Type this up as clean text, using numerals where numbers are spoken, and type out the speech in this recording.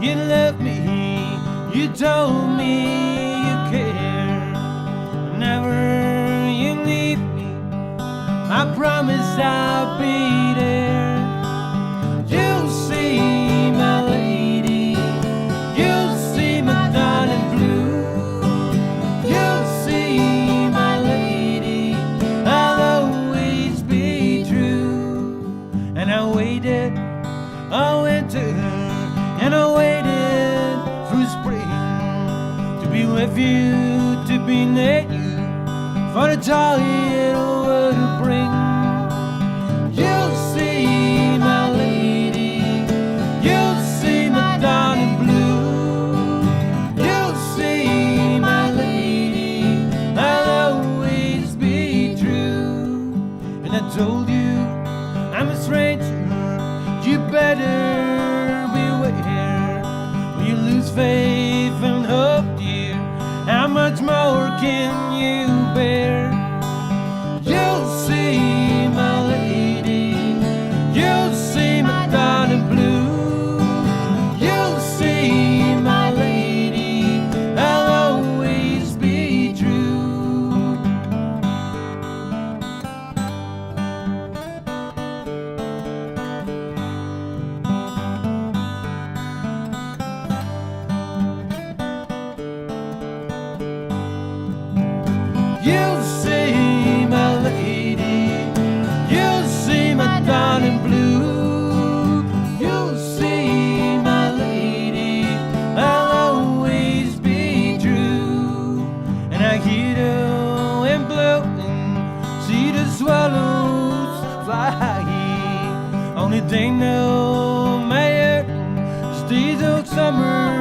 You love me, you told me you care. Whenever you leave me, I promise I'll be there. You'll see my lady, you'll see my darling blue. You'll see my lady, I'll always be true. And I waited all winter, and I waited through spring to be with you, to be near you, for the joy it'll world to bring. You'll see my lady, you'll see my darling blue. You'll see my lady, I'll always be true. And I told you I'm a stranger, you better beware. When you lose faith and hope, dear, how much more can you bear? You'll see my lady, you'll see my darling blue. You'll see my lady, I'll always be true. You'll see my lady, you'll see my darling blue. You'll see my lady, I'll always be true. And I hear the wind blowing, see the swallows fly. Only they know my yearning stays all summer